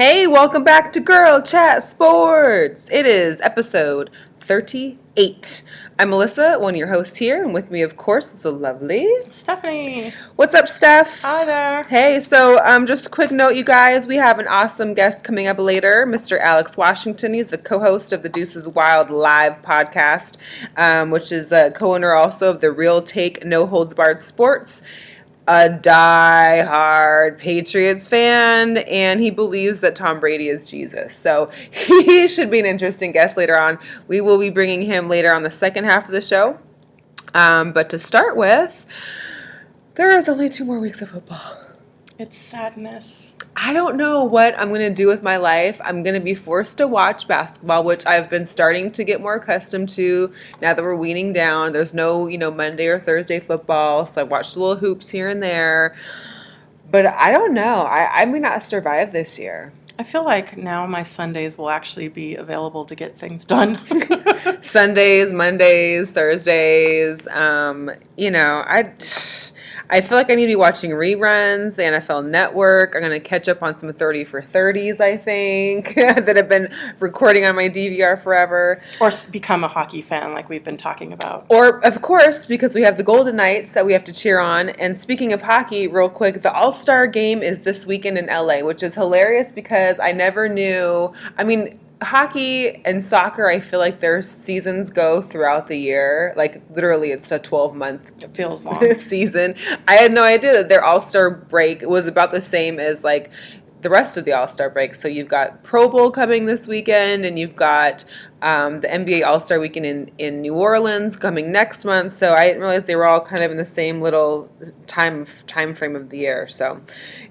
Hey, welcome back to Girl Chat Sports. It is episode 38. I'm Melissa, one of your hosts here, and with me, of course, is the lovely Stephanie. What's up, Steph? Hi there. Hey, so just a quick note, you guys, we have an awesome guest coming up later, Mr. Alex Washington. He's the co-host of the Deuces Wild live podcast, which is a co-owner also of the Real Take No Holds Barred Sports. A die-hard Patriots fan, and he believes that Tom Brady is Jesus. So he should be an interesting guest later on. We will be bringing him later on the second half of the show. But to start with, there is only 2 more weeks of football. It's sadness. I don't know what I'm going to do with my life. I'm going to be forced to watch basketball, which I've been starting to get more accustomed to now that we're weaning down. There's no, Monday or Thursday football, so I watch the little hoops here and there. But I don't know. I may not survive this year. I feel like now my Sundays will actually be available to get things done. Sundays, Mondays, Thursdays, I feel like I need to be watching reruns, the NFL Network. I'm going to catch up on some 30 for 30s, I think, that have been recording on my DVR forever. Or become a hockey fan like we've been talking about. Or, of course, because we have the Golden Knights that we have to cheer on. And speaking of hockey, real quick, the All-Star Game is this weekend in LA, which is hilarious because I never knew. Hockey and soccer, I feel like their seasons go throughout the year. Like, literally, it's a 12-month season. I had no idea that their All-Star break was about the same as, like, the rest of the All-Star break. So you've got Pro Bowl coming this weekend, and you've got the NBA All-Star Weekend in New Orleans coming next month. So I didn't realize they were all kind of in the same little time frame of the year. So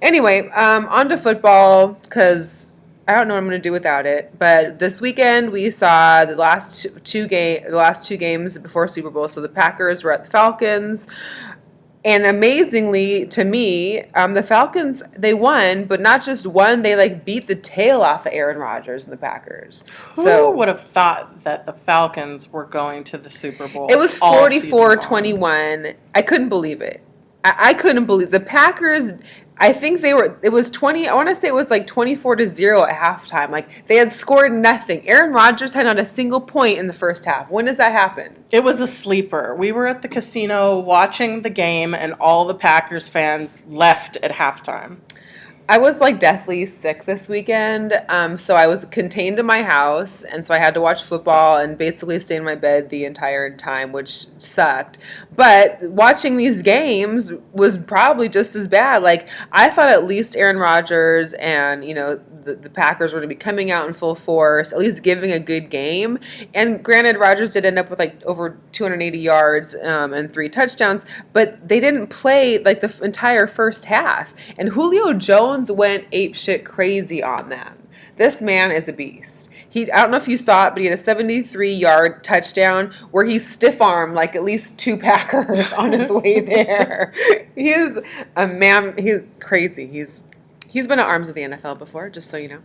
anyway, on to football, because I don't know what I'm going to do without it. But this weekend we saw the last two games before Super Bowl. So the Packers were at the Falcons, and amazingly to me, the Falcons, they won, but not just won. They beat the tail off of Aaron Rodgers and the Packers. Who would have thought that the Falcons were going to the Super Bowl? It was 44-21. I couldn't believe it. I couldn't believe the Packers. I think it was 20, I want to say it was 24-0 at halftime. Like, they had scored nothing. Aaron Rodgers had not a single point in the first half. When does that happen? It was a sleeper. We were at the casino watching the game, and all the Packers fans left at halftime. I was deathly sick this weekend, so I was contained in my house, and so I had to watch football and basically stay in my bed the entire time, which sucked. But watching these games was probably just as bad. I thought at least Aaron Rodgers and, the Packers were going to be coming out in full force, at least giving a good game. And granted, Rodgers did end up with over 280 yards and 3 touchdowns, but they didn't play the entire first half. And Julio Jones went apeshit crazy on them. This man is a beast. I don't know if you saw it, but he had a 73-yard touchdown where he stiff-armed at least 2 Packers on his way there. He is a man. He's crazy. He's been at arms with the NFL before, just so you know.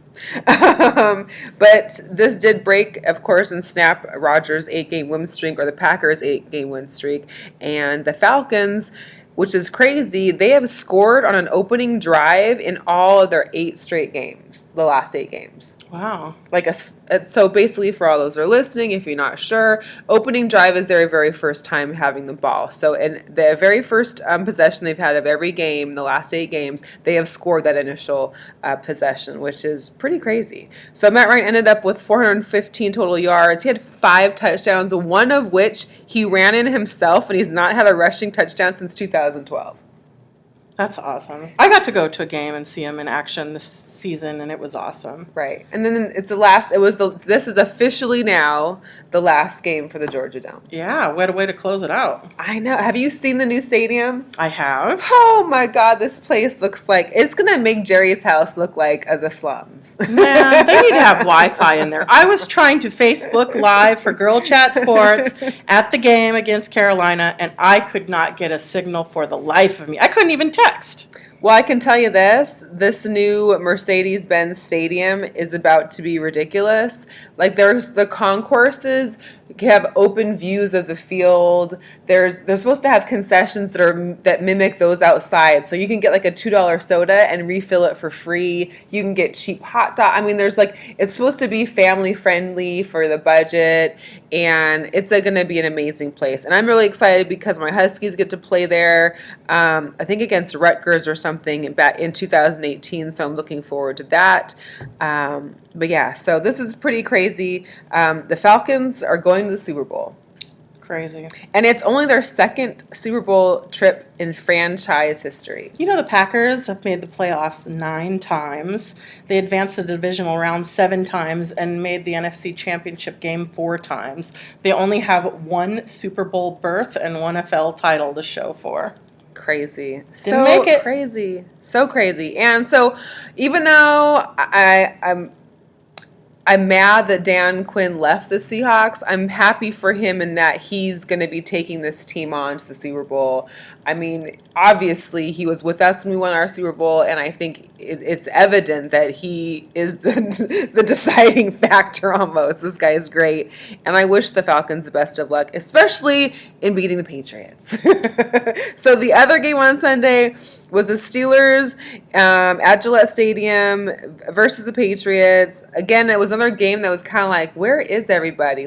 But this did break, of course, and snap Rodgers' 8-game win streak, or the Packers' 8-game win streak. And the Falcons, which is crazy, they have scored on an opening drive in all of their 8 straight games, the last 8 games. Wow. So basically, for all those who are listening, if you're not sure, opening drive is their very first time having the ball. So in the very first possession they've had of every game, the last 8 games, they have scored that initial possession, which is pretty crazy. So Matt Ryan ended up with 415 total yards. He had 5 touchdowns, one of which he ran in himself, and he's not had a rushing touchdown since 2012. That's awesome. I got to go to a game and see him in action this season, and it was awesome. Right. And then this is officially now the last game for the Georgia Dome. Yeah, what a way to close it out. I know. Have you seen the new stadium? I have. Oh my God, this place looks like it's going to make Jerry's house look like the slums. Man, they need to have Wi-Fi in there. I was trying to Facebook Live for Girl Chat Sports at the game against Carolina, and I could not get a signal for the life of me. I couldn't even text. Well, I can tell you this new Mercedes-Benz stadium is about to be ridiculous. There's the concourses have open views of the field. They're supposed to have concessions that mimic those outside. So you can get like a $2 soda and refill it for free. You can get cheap hot dog. I mean, it's supposed to be family friendly for the budget, and it's going to be an amazing place. And I'm really excited because my Huskies get to play there, I think against Rutgers or something back in 2018. So I'm looking forward to that. But yeah, so this is pretty crazy. The Falcons are going to the Super Bowl. Crazy. And it's only their second Super Bowl trip in franchise history. You know, the Packers have made the playoffs 9 times. They advanced the divisional round 7 times and made the NFC Championship game 4 times. They only have 1 Super Bowl berth and 1 NFL title to show for. Crazy. Didn't make it. Crazy. So crazy. And so even though I'm mad that Dan Quinn left the Seahawks, I'm happy for him in that he's going to be taking this team on to the Super Bowl. I mean, obviously, he was with us when we won our Super Bowl, and I think it's evident that he is the deciding factor almost. This guy is great, and I wish the Falcons the best of luck, especially in beating the Patriots. So the other game on Sunday was the Steelers at Gillette Stadium versus the Patriots. Again, it was another game that was kind of like, where is everybody?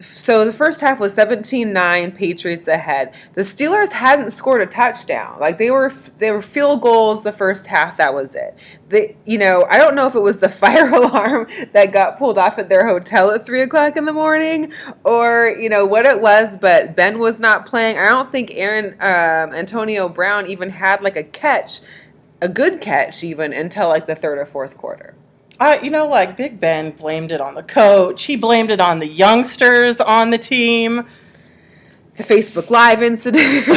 So the first half was 17-9, Patriots ahead. The Steelers hadn't scored a touchdown. They were field goals the first half. That was it. I don't know if it was the fire alarm that got pulled off at their hotel at 3:00 in the morning, or what it was. But Ben was not playing. I don't think Antonio Brown even had a good catch even until the third or fourth quarter. Big Ben blamed it on the coach. He blamed it on the youngsters on the team. The Facebook Live incident.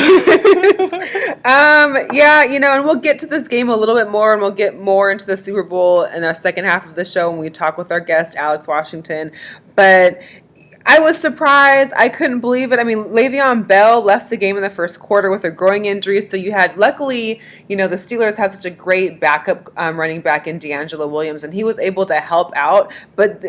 And we'll get to this game a little bit more, and we'll get more into the Super Bowl in our second half of the show when we talk with our guest, Alex Washington. But I was surprised. I couldn't believe it. I mean, Le'Veon Bell left the game in the first quarter with a groin injury. So you had, luckily, the Steelers have such a great backup running back in D'Angelo Williams, and he was able to help out. But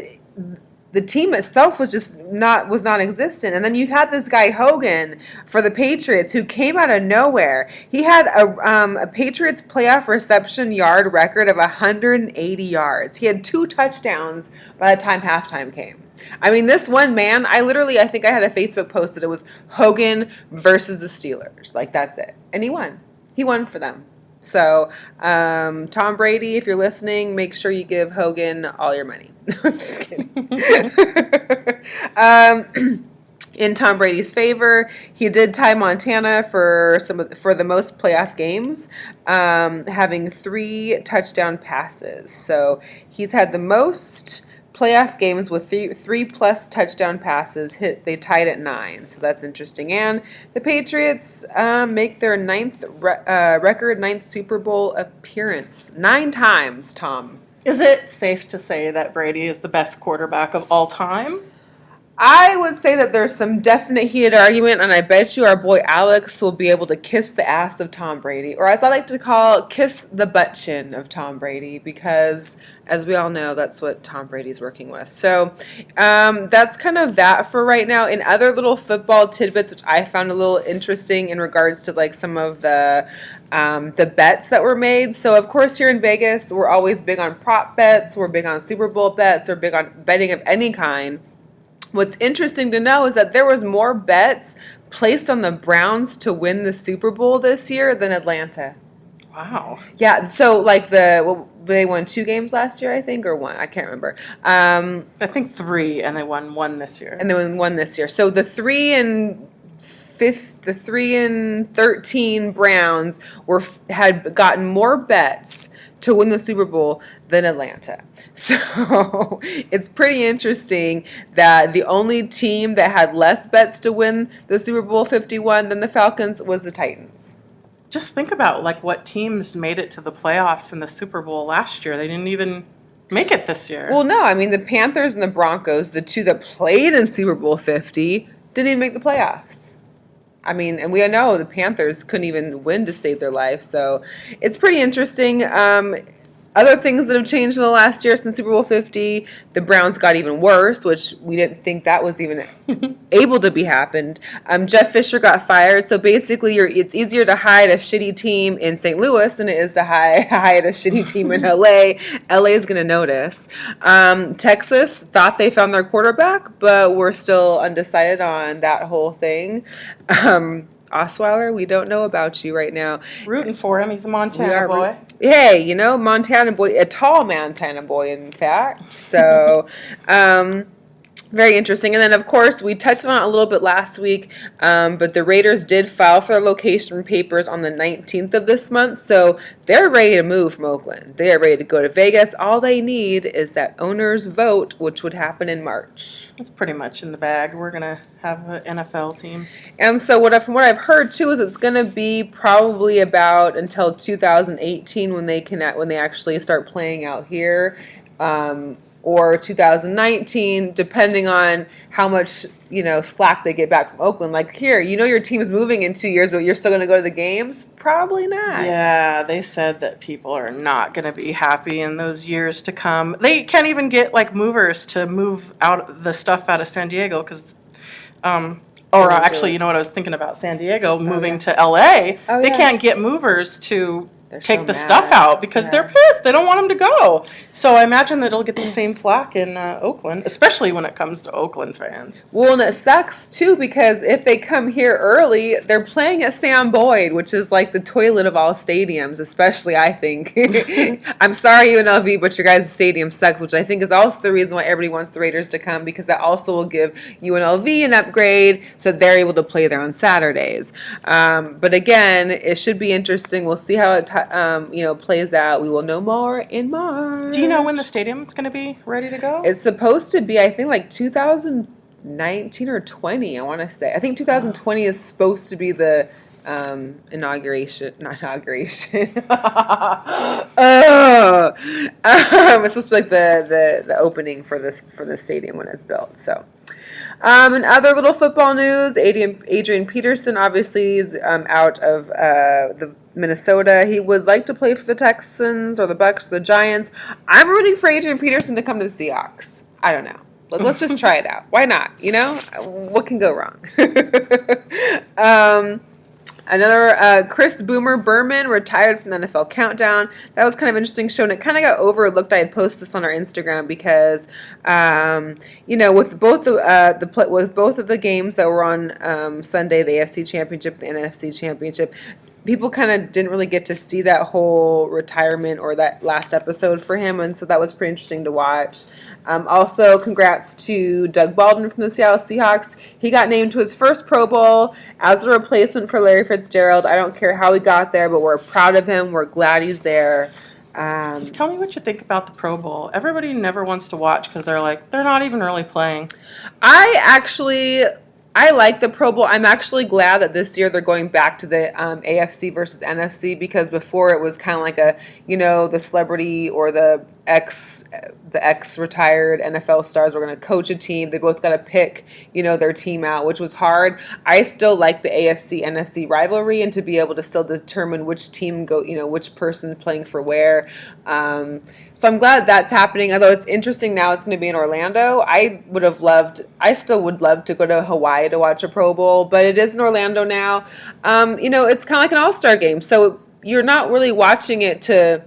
the team itself was non-existent. And then you had this guy Hogan for the Patriots who came out of nowhere. He had a Patriots playoff reception yard record of 180 yards. He had 2 touchdowns by the time halftime came. I mean, this one man, I think I had a Facebook post that it was Hogan versus the Steelers. That's it. And he won. He won for them. So, Tom Brady, if you're listening, make sure you give Hogan all your money. I'm just kidding. In Tom Brady's favor, he did tie Montana for the most playoff games, having 3 touchdown passes. So he's had the most playoff games with 3+ touchdown passes. They tied at 9, so that's interesting. And the Patriots make their 9th record 9th Super Bowl appearance 9 times. Tom, is it safe to say that Brady is the best quarterback of all time? I would say that there's some definite heated argument, and I bet you our boy Alex will be able to kiss the ass of Tom Brady, or as I like to call, kiss the butt chin of Tom Brady, because as we all know, that's what Tom Brady's working with. So that's kind of that for right now. In other little football tidbits, which I found a little interesting in regards to some of the bets that were made. So of course here in Vegas, we're always big on prop bets. We're big on Super Bowl bets. We're big on betting of any kind. What's interesting to know is that there was more bets placed on the Browns to win the Super Bowl this year than Atlanta. Wow. Yeah, so they won 2 games last year, I think, or 1. I can't remember. I think 3, and they won 1 this year. And they won 1 this year. So the 3 and 13 Browns had gotten more bets to win the Super Bowl than Atlanta. So it's pretty interesting that the only team that had less bets to win the Super Bowl 51 than the Falcons was the Titans. Just think about what teams made it to the playoffs in the Super Bowl last year. They didn't even make it this year. Well, no, I mean the Panthers and the Broncos, the 2 that played in Super Bowl 50, didn't even make the playoffs. I mean, and we know the Panthers couldn't even win to save their life, so it's pretty interesting. Other things that have changed in the last year since Super Bowl 50, the Browns got even worse, which we didn't think that was even able to be happened. Jeff Fisher got fired, so basically it's easier to hide a shitty team in St. Louis than it is to hide a shitty team in LA. LA is going to notice. Texas thought they found their quarterback, but we're still undecided on that whole thing. Osweiler, we don't know about you right now. Rooting for him. He's a Montana boy. Hey, Montana boy, a tall Montana boy, in fact. So, very interesting. And then, of course, we touched on it a little bit last week, but the Raiders did file for their location papers on the 19th of this month, so they're ready to move from Oakland. They are ready to go to Vegas. All they need is that owner's vote, which would happen in March. It's pretty much in the bag. We're going to have an NFL team. And so from what I've heard, too, is it's going to be probably about until 2018 when they actually start playing out here. Or 2019, depending on how much, slack they get back from Oakland. Like, here, your team's moving in 2 years, but you're still going to go to the games? Probably not. Yeah, they said that people are not going to be happy in those years to come. They can't even get, movers to move the stuff out of San Diego because... actually, you know what I was thinking about? San Diego moving to LA. They can't get movers to take the stuff out because they're pissed. They don't want them to go. So I imagine that it'll get the same flack in Oakland, especially when it comes to Oakland fans. Well, and it sucks, too, because if they come here early, they're playing at Sam Boyd, which is like the toilet of all stadiums, especially, I think. I'm sorry, UNLV, but your guys' stadium sucks, which I think is also the reason why everybody wants the Raiders to come, because that also will give UNLV an upgrade so they're able to play there on Saturdays. But again, it should be interesting. We'll see how it plays out. We will know more in March. Do you know when the stadium's going to be ready to go? It's supposed to be, I think, 2019 or 20, I want to say. I think 2020 is supposed to be the inauguration. Not inauguration. It's supposed to be the opening for the stadium when it's built. So. And other little football news, Adrian Peterson obviously is out of the Minnesota. He would like to play for the Texans or the Bucks or the Giants. I'm rooting for Adrian Peterson to come to the Seahawks. I don't know. Let's just try it out. Why not? What can go wrong? Another Chris Boomer Berman retired from the NFL Countdown. That was kind of interesting show, and it kind of got overlooked. I had posted this on our Instagram because, with both of the games that were on Sunday, the AFC Championship, the NFC Championship, people kind of didn't really get to see that whole retirement or that last episode for him, and so that was pretty interesting to watch. Also, congrats to Doug Baldwin from the Seattle Seahawks. He got named to his first Pro Bowl as a replacement for Larry Fitzgerald. I don't care how he got there, but we're proud of him. We're glad he's there. Tell me what you think about the Pro Bowl. Everybody never wants to watch because they're not even really playing. I like the Pro Bowl. I'm actually glad that this year they're going back to the AFC versus NFC, because before it was kind of like the celebrity or the ex-retired NFL stars were going to coach a team. They both got to pick, their team out, which was hard. I still like the AFC NFC rivalry and to be able to still determine which team which person playing for where. So I'm glad that's happening. Although it's interesting now, it's going to be in Orlando. I still would love to go to Hawaii to watch a Pro Bowl, but it is in Orlando now. It's kind of like an all-star game, so you're not really watching it to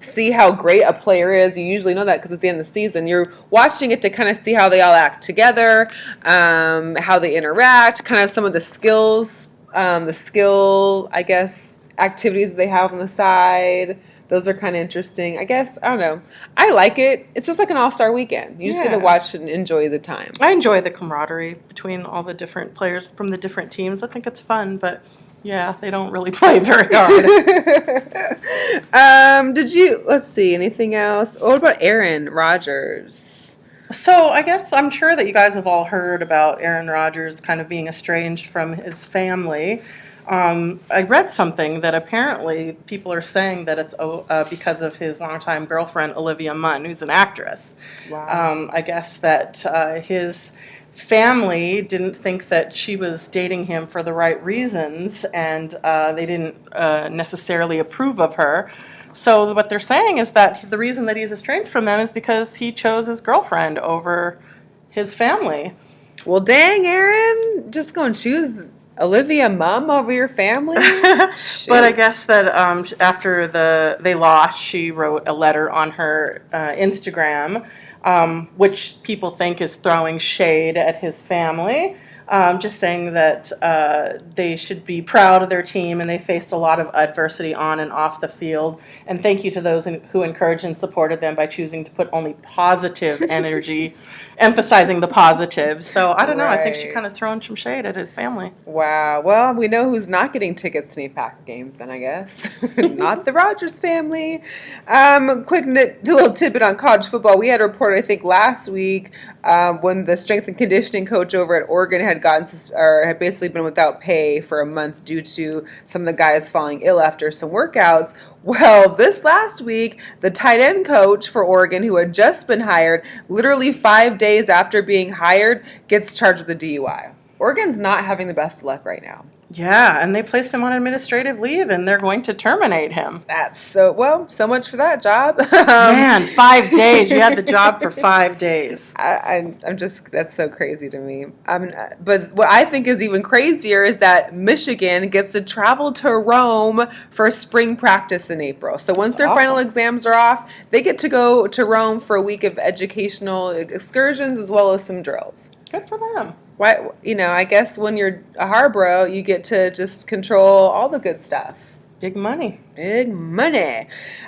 see how great a player is. You usually know that because it's the end of the season. You're watching it to kind of see how they all act together, how they interact, kind of some of the skills, I guess, activities they have on the side. Those are kind of interesting. I guess, I don't know. I like it. It's just like an all-star weekend. You just get to watch and enjoy the time. I enjoy the camaraderie between all the different players from the different teams. I think it's fun, but yeah, they don't really play very hard. Let's see, anything else? What about Aaron Rodgers? So I guess I'm sure that you guys have all heard about Aaron Rodgers kind of being estranged from his family. I read something that apparently people are saying that it's because of his longtime girlfriend, Olivia Munn, who's an actress. Wow. I guess that his family didn't think that she was dating him for the right reasons, and they didn't necessarily approve of her. So what they're saying is that the reason that he's estranged from them is because he chose his girlfriend over his family. Well, dang, Aaron, just gonna choose Olivia Munn over your family? But I guess that after they lost, she wrote a letter on her Instagram, which people think is throwing shade at his family. Just saying that they should be proud of their team and they faced a lot of adversity on and off the field. And thank you to those who encouraged and supported them by choosing to put only positive energy, emphasizing the positive. So I don't know. I think she kind of thrown some shade at his family. Wow. Well, we know who's not getting tickets to any Packer games then, I guess. Not the Rodgers family. Quick little tidbit on college football. We had a report, I think, last week when the strength and conditioning coach over at Oregon had had basically been without pay for a month due to some of the guys falling ill after some workouts. Well, this last week, the tight end coach for Oregon, who had just been hired, literally 5 days after being hired, gets charged with a DUI. Oregon's not having the best luck right now. Yeah, and they placed him on administrative leave, and they're going to terminate him. That's so much for that job. Man, 5 days. You had the job for 5 days. I'm just, that's so crazy to me. But what I think is even crazier is that Michigan gets to travel to Rome for spring practice in April. So once their final exams are off, they get to go to Rome for a week of educational excursions as well as some drills. Good for them. Why, I guess when you're a Harborough, you get to just control all the good stuff. Big money. Big money.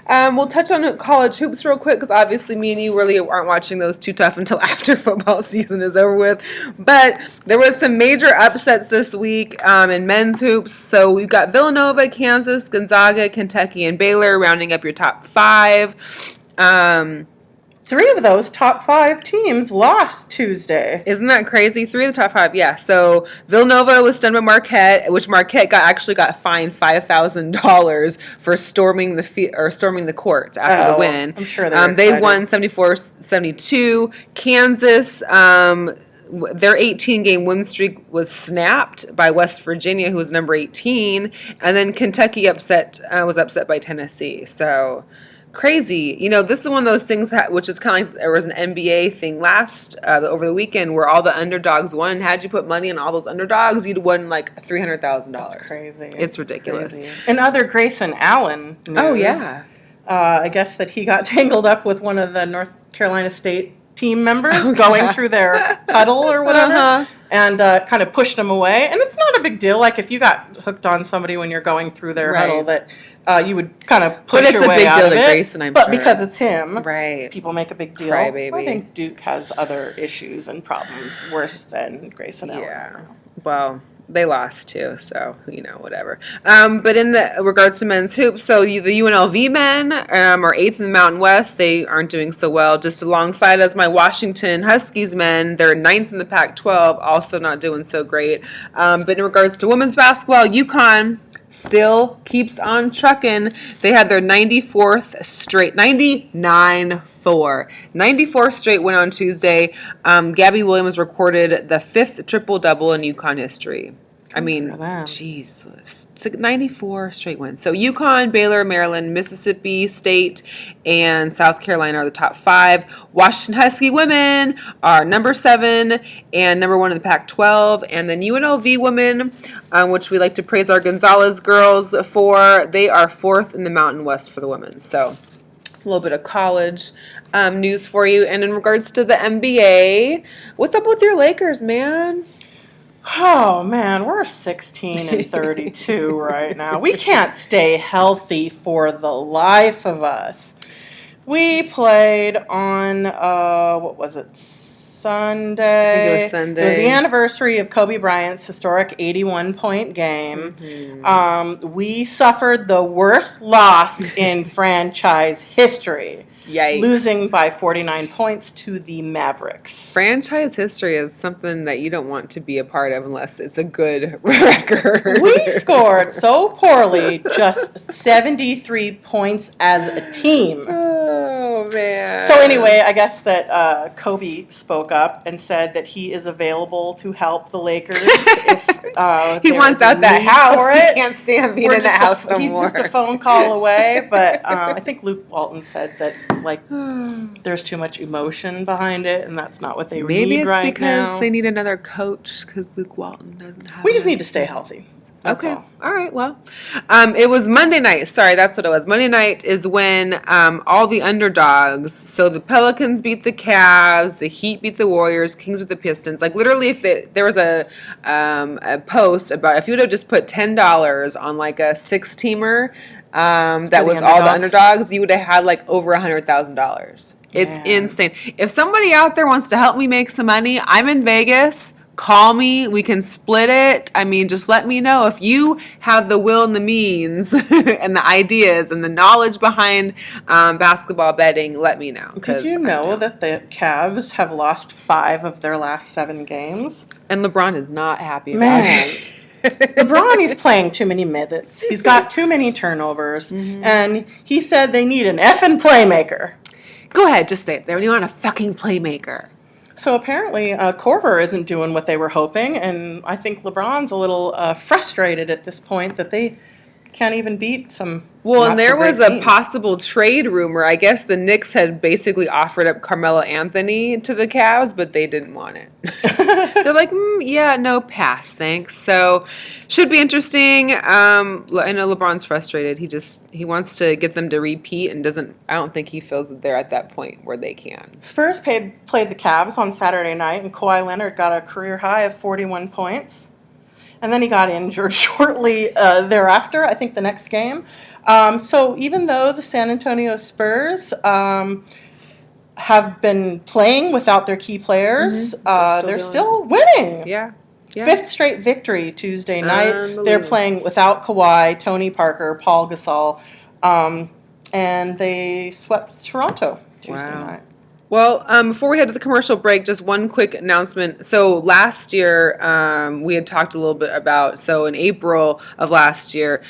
We'll touch on college hoops real quick because obviously me and you really aren't watching those too tough until after football season is over with. But there was some major upsets this week in men's hoops. So we've got Villanova, Kansas, Gonzaga, Kentucky, and Baylor rounding up your top 5. 3 of those top 5 teams lost Tuesday. Isn't that crazy? 3 of the top 5, yeah. So Villanova was stunned by Marquette, which Marquette got fined $5,000 for storming the courts after the win. I'm sure they won 74-72. Kansas, their 18-game win streak was snapped by West Virginia, who was number 18, and then Kentucky was upset by Tennessee. So crazy. This is one of those things which is kind of like there was an NBA thing over the weekend where all the underdogs won. And had you put money on all those underdogs, you'd won like $300,000. That's crazy. It's ridiculous. Crazy. And other Grayson Allen news. Oh, yeah. I guess that he got tangled up with one of the North Carolina State team members going through their huddle or whatever and kind of pushed him away. And it's not a big deal. Like if you got hooked on somebody when you're going through their huddle that you would kind of push your way out of it. But it's a big deal to Grayson, But because it's him, right? People make a big deal. Crybaby. I think Duke has other issues and problems worse than Grayson Allen. Yeah. Well, they lost too, so whatever. But in regards to men's hoops, so the UNLV men are 8th in the Mountain West. They aren't doing so well. Just alongside as my Washington Huskies men, they're 9th in the Pac-12, also not doing so great. But in regards to women's basketball, UConn still keeps on trucking. They had their 94th straight win on Tuesday. Gabby Williams recorded the 5th triple-double in UConn history. I mean, Jesus. It's like 94 straight wins. So UConn, Baylor, Maryland, Mississippi State, and South Carolina are the top 5. Washington Husky women are number 7 and number 1 in the Pac-12. And then UNLV women, which we like to praise our Gonzalez girls for, they are 4th in the Mountain West for the women. So a little bit of college news for you. And in regards to the NBA, what's up with your Lakers, man? Oh, man, we're 16 and 32 right now. We can't stay healthy for the life of us. We played on, what was it, Sunday? I think it was Sunday. It was the anniversary of Kobe Bryant's historic 81-point game. Mm-hmm. We suffered the worst loss in franchise history. Yikes. Losing by 49 points to the Mavericks. Franchise history is something that you don't want to be a part of unless it's a good record. We scored so poorly, just 73 points as a team. Oh, man. So anyway, I guess that Kobe spoke up and said that he is available to help the Lakers if he wants out that house. He can't stand being in that house no more. He's just a phone call away. But I think Luke Walton said that there's too much emotion behind it, and that's not what they need right now. Maybe it's because they need another coach because Luke Walton doesn't have. We just need to stay healthy. Okay. All right. Well, it was Monday night. Sorry, that's what it was. Monday night is when all the underdogs. So the Pelicans beat the Cavs, the Heat beat the Warriors, Kings beat the Pistons. Like literally, if there was a post about if you would have just put $10 on like a 6-teamer that was all the underdogs, you would have had like over $100,000. It's insane. If somebody out there wants to help me make some money, I'm in Vegas. Call me. We can split it. I mean, just let me know if you have the will and the means and the ideas and the knowledge behind basketball betting. Let me know. Did you know that the Cavs have lost 5 of their last 7 games? And LeBron is not happy about it. LeBron, he's playing too many minutes. He's got too many turnovers. Mm-hmm. And he said they need an effing playmaker. Go ahead. Just say it. They want a fucking playmaker. So apparently, Korver isn't doing what they were hoping, and I think LeBron's a little frustrated at this point that they can't even beat some. Well, and there was a possible trade rumor. I guess the Knicks had basically offered up Carmelo Anthony to the Cavs, but they didn't want it. They're like, yeah, no, pass, thanks. So, should be interesting. I know LeBron's frustrated. He wants to get them to repeat and doesn't. I don't think he feels that they're at that point where they can. Spurs played the Cavs on Saturday night, and Kawhi Leonard got a career high of 41 points. And then he got injured shortly thereafter, I think the next game. So even though the San Antonio Spurs have been playing without their key players, they're still winning. Yeah. 5th straight victory Tuesday night. They're playing without Kawhi, Tony Parker, Paul Gasol, and they swept Toronto Tuesday night. Well, before we head to the commercial break, just one quick announcement. So last year, we had talked a little bit about, so in April of last year,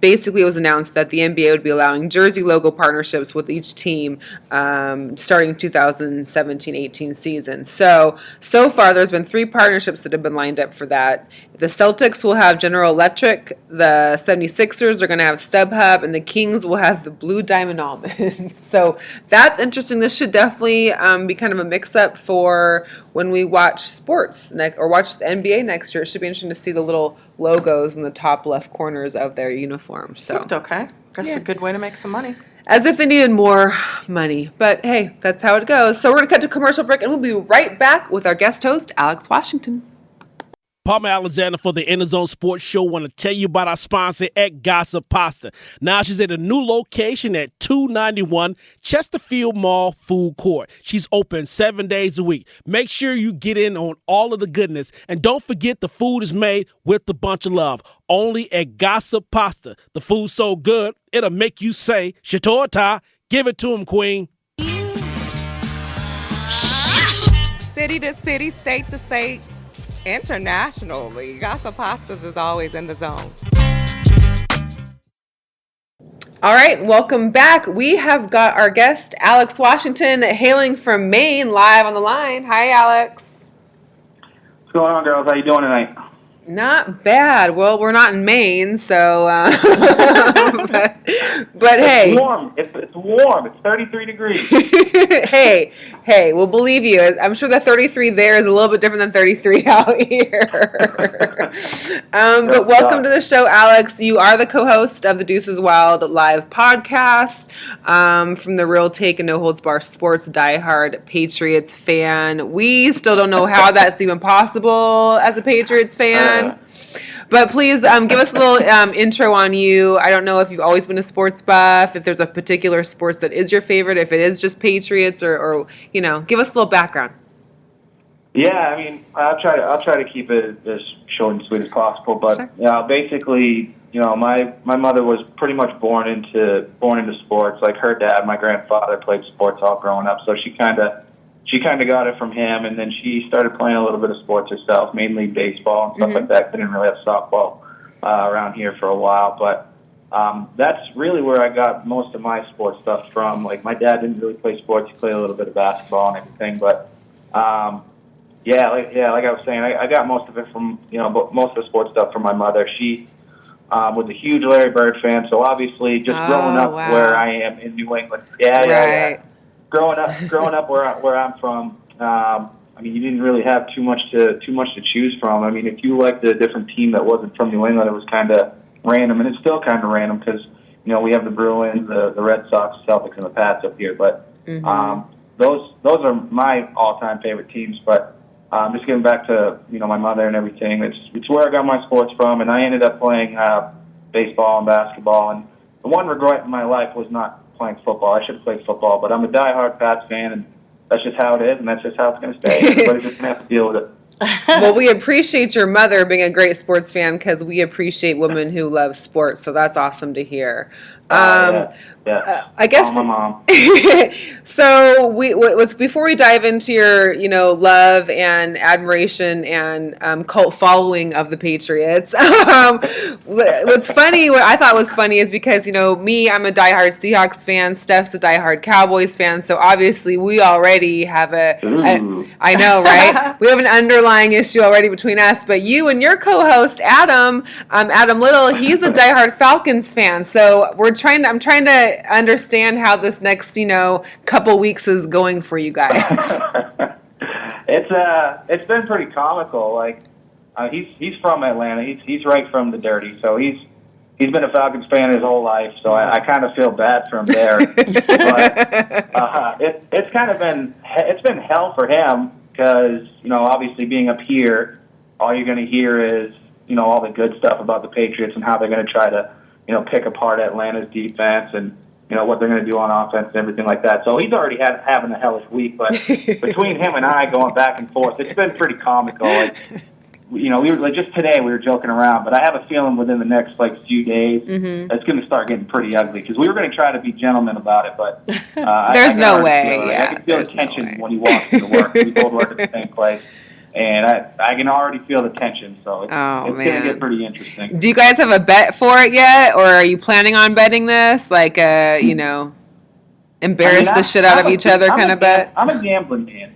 basically it was announced that the NBA would be allowing jersey logo partnerships with each team starting 2017-18 season. So far there's been 3 partnerships that have been lined up for that. The Celtics will have General Electric, the 76ers are going to have StubHub, and the Kings will have the Blue Diamond Almonds. So that's interesting. This should definitely be kind of a mix-up for when we watch sports or watch the NBA next year. It should be interesting to see the little logos in the top left corners of their uniforms. So that's okay. That's a good way to make some money. As if they needed more money. But hey, that's how it goes. So we're going to cut to commercial break, and we'll be right back with our guest host, Alex Washington. Palmer Alexander for the Inner Zone Sports Show. Want to tell you about our sponsor at Gossip Pasta. Now she's at a new location at 291 Chesterfield Mall Food Court. She's open 7 days a week. Make sure you get in on all of the goodness. And don't forget the food is made with a bunch of love. Only at Gossip Pasta. The food's so good, it'll make you say, Shatorta, give it to him, queen. City to city, state to state. Internationally, Gossip Pastas is always in the zone. All right, welcome back. We have got our guest, Alex Washington, hailing from Maine, live on the line. Hi, Alex. What's going on, girls? How you doing tonight? Not bad. Well, we're not in Maine, so but hey. It's warm. It's warm. It's 33 degrees. hey, we'll believe you. I'm sure the 33 there is a little bit different than 33 out here. But welcome to the show, Alex. You are the co-host of the Deuces Wild live podcast from the Real Take and No Holds Bar Sports diehard Patriots fan. We still don't know how that's even possible as a Patriots fan. But please give us a little intro on you. I don't know if you've always been a sports buff, if there's a particular sports that is your favorite, if it is just Patriots, or give us a little background. Yeah, I mean, I'll try to keep it as short and sweet as possible. But sure. Basically, my mother was pretty much born into sports. Like her dad, my grandfather played sports all growing up, so she kind of got it from him, and then she started playing a little bit of sports herself, mainly baseball and stuff like that. They didn't really have softball around here for a while, but that's really where I got most of my sports stuff from. Like, my dad didn't really play sports; he played a little bit of basketball and everything. But like I was saying, I got most of it from most of the sports stuff from my mother. She was a huge Larry Bird fan, so obviously just growing up where I am in New England, growing up where I'm from. I mean, you didn't really have too much to choose from. I mean, if you liked a different team that wasn't from New England, it was kind of random, and it's still kind of random because we have the Bruins, the Red Sox, Celtics, and the Pats up here. But those are my all-time favorite teams. But just getting back to my mother and everything, it's where I got my sports from, and I ended up playing baseball and basketball. And the one regret in my life was not playing football. I should have played football, but I'm a diehard Pats fan, and that's just how it is, and that's just how it's going to stay. Everybody's just going to have to deal with it. Well, we appreciate your mother being a great sports fan because we appreciate women who love sports, so that's awesome to hear. I guess my mom. So what's before we dive into your love and admiration and cult following of the Patriots. What's funny, what I thought was funny is because me, I'm a diehard Seahawks fan. Steph's a diehard Cowboys fan. So obviously we already have I know, right? We have an underlying issue already between us. But you and your co-host Adam Little, he's a diehard Falcons fan. So I'm trying to understand how this next, couple weeks is going for you guys. It's been pretty comical. Like, he's from Atlanta. He's right from the dirty. So he's been a Falcons fan his whole life. So I kind of feel bad for him there. But it's been hell for him because obviously being up here, all you're going to hear is all the good stuff about the Patriots and how they're going to try to pick apart Atlanta's defense and what they're going to do on offense and everything like that. So he's already having a hellish week. But between him and I going back and forth, it's been pretty comical. Like, we were like, just today we were joking around, but I have a feeling within the next few days it's going to start getting pretty ugly because we were going to try to be gentlemen about it, but there's no way. I can feel the tension when he walks into work. We both work at the same place. And I can already feel the tension, so it's going to get pretty interesting. Do you guys have a bet for it yet, or are you planning on betting this? Like, embarrass the shit out of each other kind of bet? I'm a gambling man.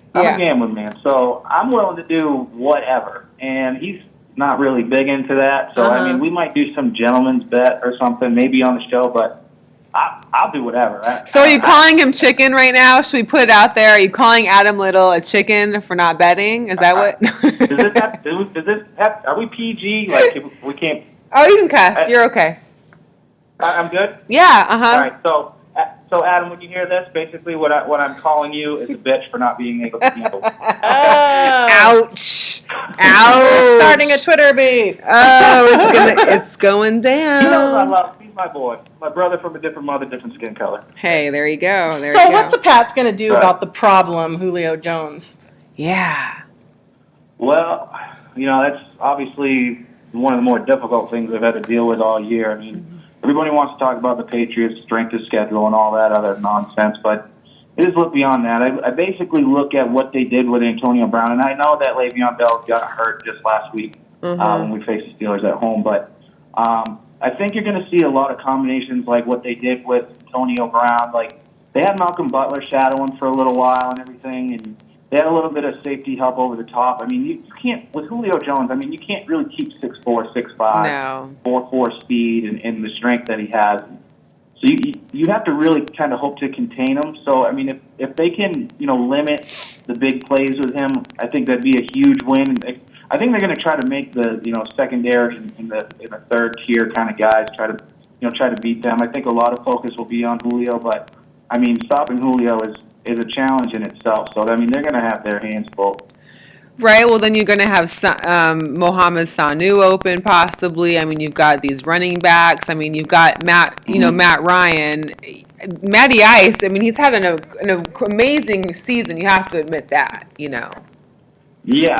So I'm willing to do whatever. And he's not really big into that. So, I mean, we might do some gentleman's bet or something, maybe on the show, but I'll do whatever. So are you calling him chicken right now? Should we put it out there? Are you calling Adam Little a chicken for not betting? Is that what? Are we PG? Like, we can't. Oh, you can cuss. You're okay. I'm good? Yeah, All right, so Adam, when you hear this, basically what I'm calling you is a bitch for not being able to handle. Ouch. Starting a Twitter beef. Oh, it's going down. He knows I love him. He's my boy. My brother from a different mother, different skin color. Hey, there you go. What's the Pats going to do about the problem, Julio Jones? Yeah. Well, that's obviously one of the more difficult things I've had to deal with all year. I mean, everybody wants to talk about the Patriots' strength of schedule and all that other nonsense, but it is look beyond that. I basically look at what they did with Antonio Brown, and I know that Le'Veon Bell got hurt just last week when we faced the Steelers at home, but I think you're going to see a lot of combinations like what they did with Antonio Brown. Like, they had Malcolm Butler shadowing for a little while and everything, and they had a little bit of safety help over the top. I mean, you can't, with Julio Jones, I mean, you can't really keep 6'4", 6'5", 4.4 speed and the strength that he has. So you have to really kind of hope to contain him. So, I mean, if they can, limit the big plays with him, I think that'd be a huge win. I think they're going to try to make the, secondary in the third tier kind of guys try to beat them. I think a lot of focus will be on Julio, but I mean, stopping Julio is a challenge in itself. So, I mean, they're going to have their hands full. Right. Well, then you're going to have Mohamed Sanu open possibly. I mean, you've got these running backs. I mean, you've got Matt Ryan, Matty Ice. I mean, he's had an amazing season. You have to admit that. Yeah.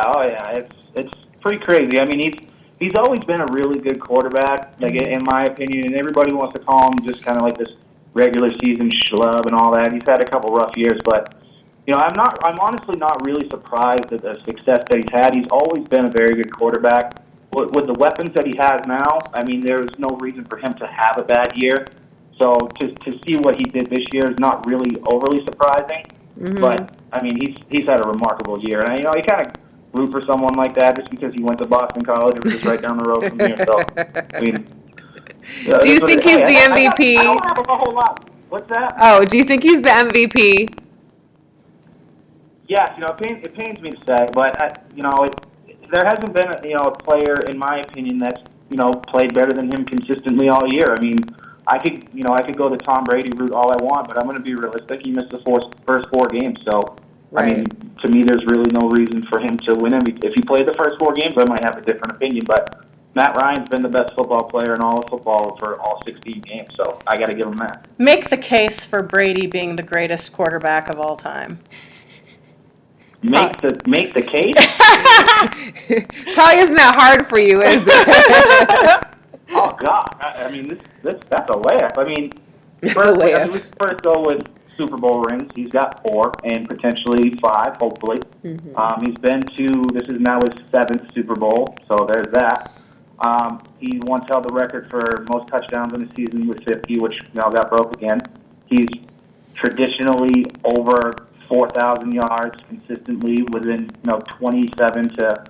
Oh yeah. It's pretty crazy. I mean, he's always been a really good quarterback, like in my opinion, and everybody wants to call him just kind of like this regular season schlub and all that. He's had a couple rough years, but I'm honestly not really surprised at the success that he's had. He's always been a very good quarterback. with the weapons that he has now, I mean, there's no reason for him to have a bad year. So to see what he did this year is not really overly surprising. Mm-hmm. But I mean, he's had a remarkable year, and you kind of root for someone like that just because he went to Boston College, which is right down the road from here. So I mean, do you think he's the MVP? I don't have a whole lot. What's that? Oh, do you think he's the MVP? Yes, it pains me to say, but there hasn't been a player, in my opinion, that's played better than him consistently all year. I mean, I could go the Tom Brady route all I want, but I'm going to be realistic. He missed the first 4 games, so right. I mean, to me, there's really no reason for him to win. If he played the first 4 games, I might have a different opinion, but Matt Ryan's been the best football player in all of football for all 16 games, so I got to give him that. Make the case for Brady being the greatest quarterback of all time. Make the case? Probably isn't that hard for you, is it? Oh God! I mean, that's a layup. I mean, it's a layup. Let's first go with Super Bowl rings. He's got 4 and potentially 5, hopefully. Mm-hmm. He's been to. This is now his 7th Super Bowl, so there's that. He once held the record for most touchdowns in a season with 50, which now got broke again. He's traditionally over 4,000 yards consistently within 27 to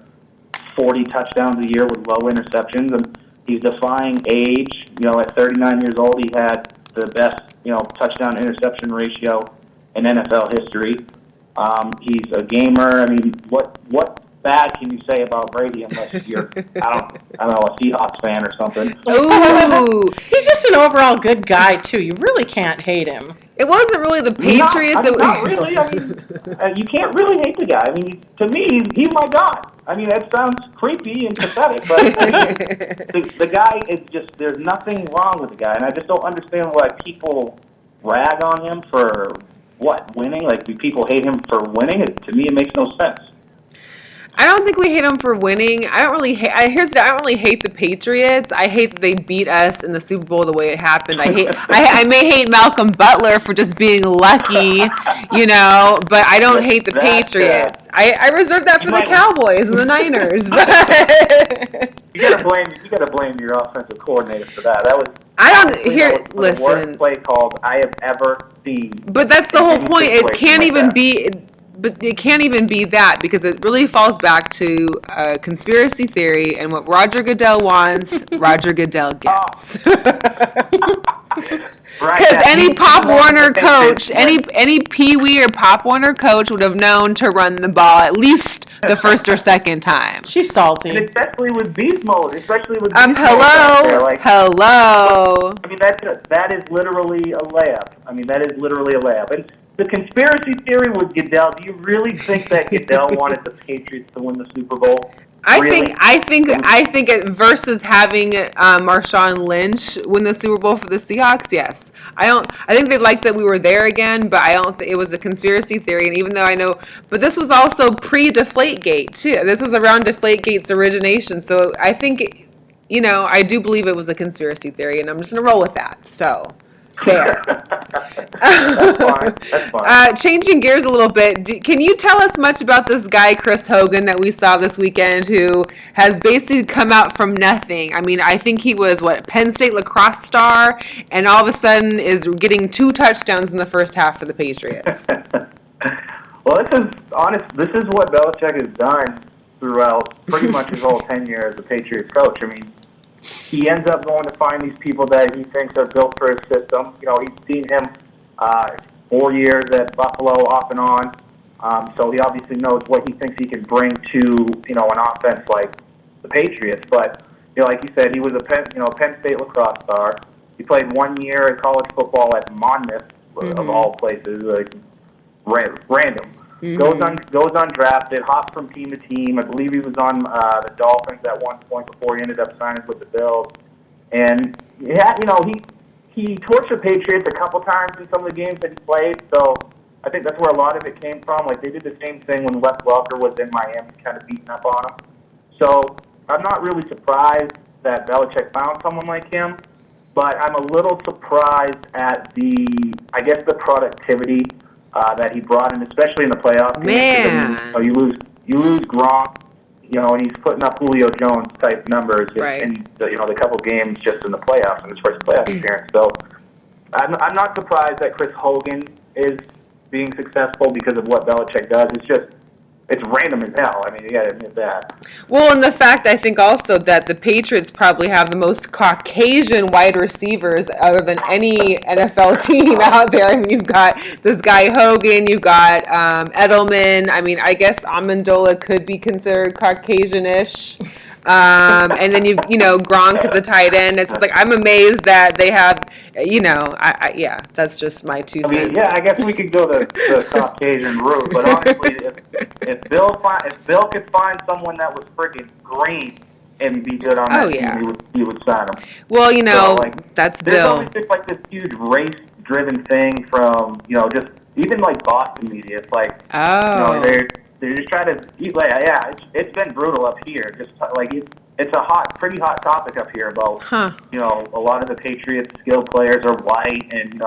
40 touchdowns a year with low interceptions, and he's defying age. At 39 years old, he had the best touchdown interception ratio in NFL history. He's a gamer. I mean, what bad can you say about Brady unless you're I don't know, a Seahawks fan or something? Ooh, he's just an overall good guy too. You really can't hate him. It wasn't really the Patriots. Not really. I mean, you can't really hate the guy. I mean, to me, he's my god. I mean, that sounds creepy and pathetic, but the guy is just, there's nothing wrong with the guy, and I just don't understand why people rag on him for, winning? Like, do people hate him for winning? To me, it makes no sense. I don't think we hate them for winning. I don't really hate. I don't really hate the Patriots. I hate that they beat us in the Super Bowl the way it happened. I may hate Malcolm Butler for just being lucky, but I don't hate the Patriots. I reserve that for the Cowboys and the Niners. But you gotta blame your offensive coordinator for that. That was the worst play calls I have ever seen. But that's the whole point. It can't even be. But it can't even be that, because it really falls back to a conspiracy theory, and what Roger Goodell wants, Roger Goodell gets. Because any Pop Warner coach, any Pee Wee or Pop Warner coach would have known to run the ball at least the first or second time. She's salty. And especially with beast mode. Hello. Hello. I mean, that is literally a layup. And the conspiracy theory with Goodell, do you really think that Goodell wanted the Patriots to win the Super Bowl? I think it versus having Marshawn Lynch win the Super Bowl for the Seahawks. Yes, I think they liked that we were there again, but I don't think it was a conspiracy theory. And even though I know, but this was also pre-Deflategate too. This was around Deflategate's origination. So I think, I do believe it was a conspiracy theory, and I'm just gonna roll with that. So. There. That's fine. Changing gears a little bit, can you tell us much about this guy, Chris Hogan, that we saw this weekend, who has basically come out from nothing? I mean, I think he was, Penn State lacrosse star, and all of a sudden is getting 2 touchdowns in the first half for the Patriots. Well, this is what Belichick has done throughout pretty much his whole tenure as a Patriots coach. I mean, he ends up going to find these people that he thinks are built for his system. He's seen him 4 years at Buffalo off and on, so he obviously knows what he thinks he can bring to an offense like the Patriots. But like you said, he was a Penn State lacrosse star. He played 1 year of college football at Monmouth, of all places, like random. Mm-hmm. Goes undrafted, hops from team to team. I believe he was on the Dolphins at one point before he ended up signing with the Bills. And he torched the Patriots a couple times in some of the games that he played. So I think that's where a lot of it came from. Like, they did the same thing when Wes Welker was in Miami, kind of beating up on him. So I'm not really surprised that Belichick found someone like him, but I'm a little surprised at the productivity that he brought in, especially in the playoff games. Man, you lose Gronk. and he's putting up Julio Jones type numbers Right. in the couple games just in the playoffs, in his first playoff appearance. So I'm not surprised that Chris Hogan is being successful because of what Belichick does. It's random as hell. I mean, you got to admit that. Well, and the fact I think also that the Patriots probably have the most Caucasian wide receivers other than any NFL team out there. I mean, you've got this guy Hogan, you've got Edelman. I mean, I guess Amendola could be considered Caucasian-ish. And then Gronk at the tight end. It's just like I'm amazed that they have, yeah, that's just my 2 cents. I mean, yeah, I guess we could go the Caucasian route, but honestly, if Bill could find someone that was freaking green and be good on that team, he would sign him. Well, So, that's there's Bill. always just like this huge race-driven thing from just even like Boston media. It's like they're just trying to eat. Like, yeah, it's been brutal up here. Just like it's a pretty hot topic up here about a lot of the Patriots skilled players are white, and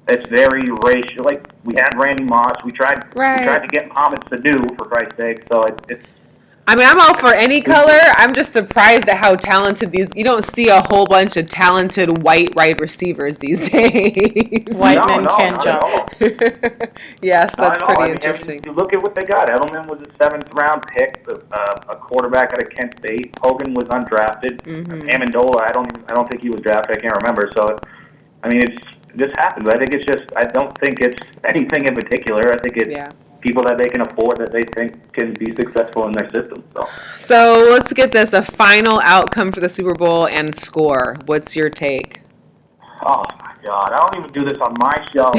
it's very racial. Like we had Randy Moss, we tried to get Mohamed Sanu for Christ's sake. So it's. I mean, I'm all for any color. I'm just surprised at how talented you don't see a whole bunch of talented white wide receivers these days. White men can jump. Yes, that's pretty interesting. You look at what they got. Edelman was a 7th-round pick, a quarterback out of Kent State. Hogan was undrafted. Amendola, I don't think he was drafted. I can't remember. So, I mean, it just happens. I think I don't think it's anything in particular. I think it's people that they can afford that they think can be successful in their system. So let's get this, a final outcome for the Super Bowl and score. What's your take? Oh, my God. I don't even do this on my show.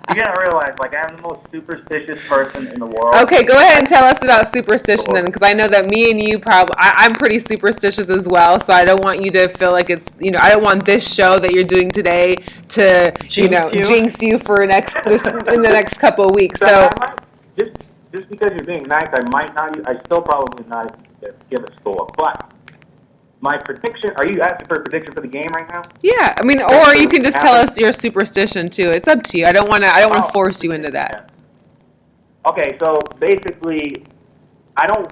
You got to realize, I'm the most superstitious person in the world. Okay, go ahead and tell us about superstition then, because I know that me and you I'm pretty superstitious as well, so I don't want you to feel like it's, I don't want this show that you're doing today to, jinx you for in the next couple of weeks. So just because you're being nice, I still probably not give a score, but my prediction, are you asking for a prediction for the game right now? Yeah, I mean, or you can just tell us your superstition too. It's up to you. I don't want to force you into that. Okay, so basically, I don't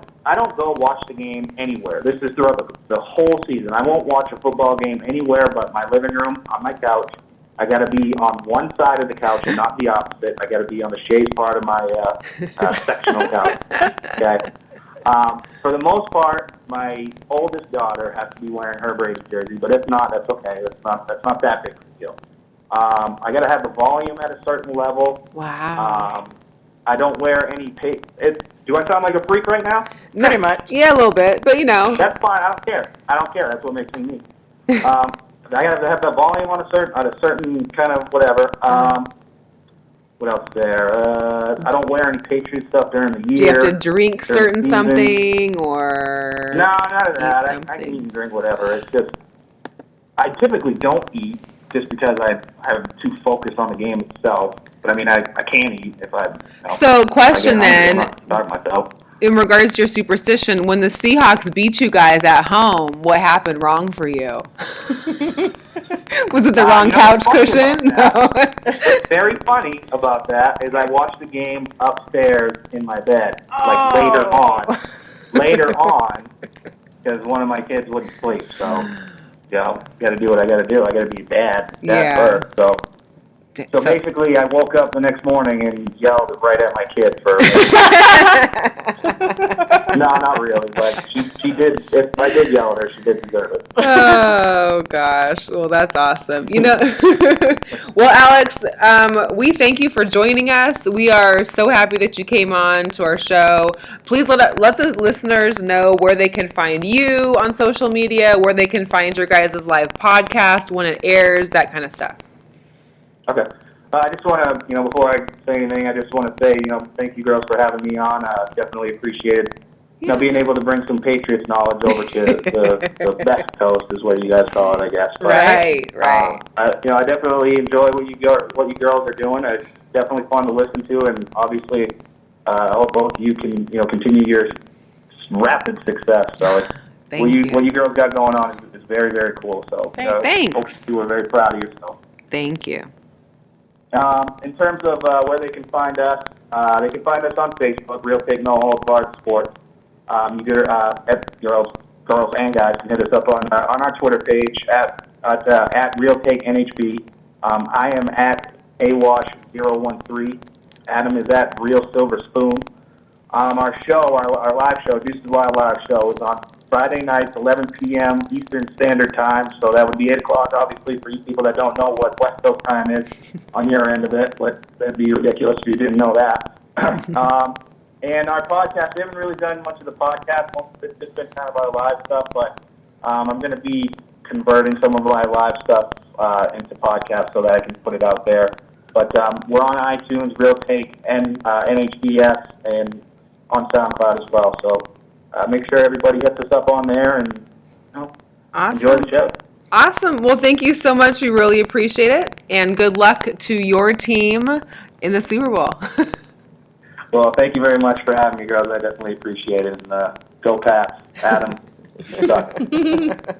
go watch the game anywhere. This is throughout the whole season. I won't watch a football game anywhere but my living room, on my couch. I got to be on one side of the couch and not the opposite. I got to be on the shade part of my sectional couch. Okay. For the most part, my oldest daughter has to be wearing her Brady jersey, but if not, that's okay. That's not that big of a deal. I got to have the volume at a certain level. Wow. I don't wear any do I sound like a freak right now? Pretty much. Yeah, a little bit, but That's fine. I don't care. That's what makes me me. I got to have the volume on a certain kind of whatever. What else there? I don't wear any Patriot stuff during the year. Do you have to drink certain something or? No, none of that. I can eat and drink whatever. It's just I typically don't eat just because I'm too focused on the game itself. But I mean, I can eat if I. So, question then. Start myself. In regards to your superstition, when the Seahawks beat you guys at home, what happened wrong for you? Was it the wrong couch cushion? No. Very funny about that is I watched the game upstairs in my bed, later on, because one of my kids wouldn't sleep. So, got to do what I got to do. I got to be dad first. So basically, I woke up the next morning and yelled right at my kid for. No, not really, but she did. If I did yell at her, she did deserve it. Oh gosh, well that's awesome. Well, Alex, we thank you for joining us. We are so happy that you came on to our show. Please let the listeners know where they can find you on social media, where they can find your guys' live podcast when it airs, that kind of stuff. Okay. I just want to, before I say anything, I just want to say, thank you girls for having me on. Definitely appreciated, being able to bring some Patriots knowledge over to the West Coast is what you guys call it, I guess. But, right. I definitely enjoy what you girls are doing. It's definitely fun to listen to, and obviously, I hope both of you can, continue your rapid success. So what you girls got going on is very, very cool. So thanks. Hope you are very proud of yourself. Thank you. In terms of where they can find us, They can find us on Facebook, Real Take No Hold Barred Sports. Girls and guys can hit us up on our Twitter page at Real Take NHB. I am at AWash013. Adam is at Real Silver Spoon. Our show, our live show, Deuces Wild live show, is on Friday nights, 11 p.m. Eastern Standard Time. So that would be 8 o'clock, obviously, for you people that don't know what West Coast time is on your end of it. But that'd be ridiculous if you didn't know that. And our podcast, we haven't really done much of the podcast. Most of it's just been kind of our live stuff. But I'm going to be converting some of my live stuff into podcasts so that I can put it out there. But we're on iTunes, Real Take, and NHBS, and on SoundCloud as well. So make sure everybody gets us up on there and Awesome. Enjoy the show. Awesome. Well, thank you so much. We really appreciate it. And good luck to your team in the Super Bowl. Well, thank you very much for having me, girls. I definitely appreciate it. And go Pats. Adam.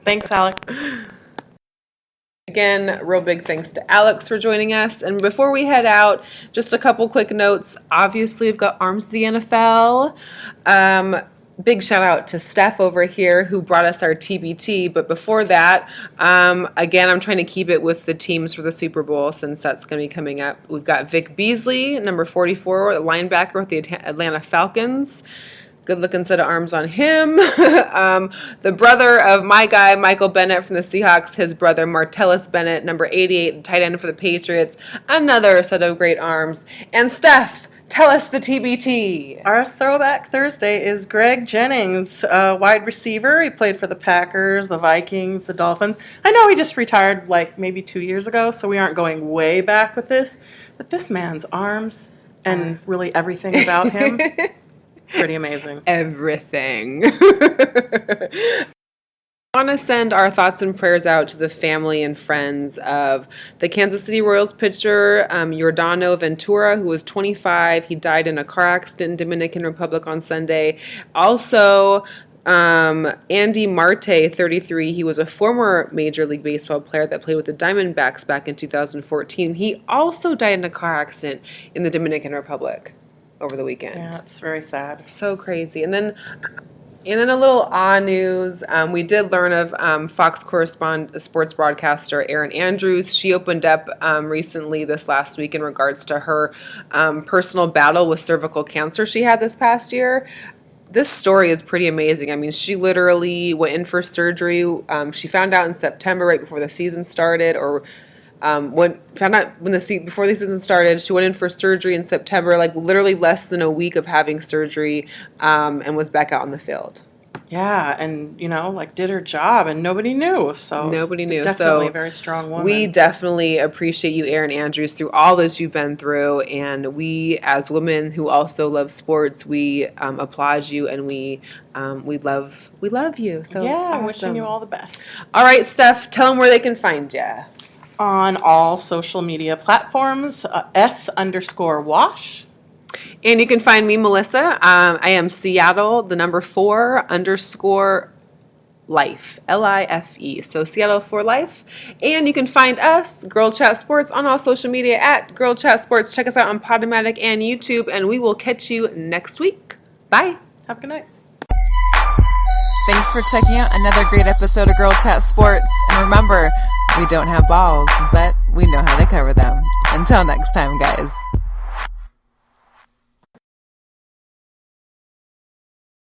Thanks, Alex. Again, real big thanks to Alex for joining us. And before we head out, just a couple quick notes. Obviously, we've got Arms of the NFL. Big shout out to Steph over here who brought us our TBT. But before that, again, I'm trying to keep it with the teams for the Super Bowl since that's going to be coming up. We've got Vic Beasley, number 44, a linebacker with the Atlanta Falcons. Good looking set of arms on him. The brother of my guy, Michael Bennett from the Seahawks, his brother Martellus Bennett, number 88, the tight end for the Patriots. Another set of great arms. And Steph, tell us the TBT. Our Throwback Thursday is Greg Jennings, wide receiver. He played for the Packers, the Vikings, the Dolphins. I know he just retired like maybe 2 years ago, so we aren't going way back with this. But this man's arms and really everything about him, pretty amazing. Everything. I want to send our thoughts and prayers out to the family and friends of the Kansas City Royals pitcher, Yordano Ventura, who was 25. He died in a car accident in Dominican Republic on Sunday. Also, Andy Marte, 33. He was a former Major League Baseball player that played with the Diamondbacks back in 2014. He also died in a car accident in the Dominican Republic over the weekend. Yeah, it's very sad. So crazy. And then a little news. We did learn of Fox sports broadcaster Erin Andrews. She opened up recently this last week in regards to her personal battle with cervical cancer she had this past year. This story is pretty amazing. I mean, she literally went in for surgery. She found out in September, right before the season started, or before the season started. She went in for surgery in September, like literally less than a week of having surgery, and was back out on the field. Yeah, and did her job, and nobody knew. So nobody knew. Definitely a very strong woman. We definitely appreciate you, Erin Andrews, through all this you've been through, and we, as women who also love sports, we applaud you, and we love you. So yeah, awesome. I'm wishing you all the best. All right, Steph, tell them where they can find you. On all social media platforms, S_Wash. And you can find me, Melissa. I am Seattle, the number 4 _ life, LIFE. So Seattle for life. And you can find us, Girl Chat Sports, on all social media at Girl Chat Sports. Check us out on Podomatic and YouTube, and we will catch you next week. Bye. Have a good night. Thanks for checking out another great episode of Girl Chat Sports. And remember, we don't have balls, but we know how to cover them. Until next time, guys.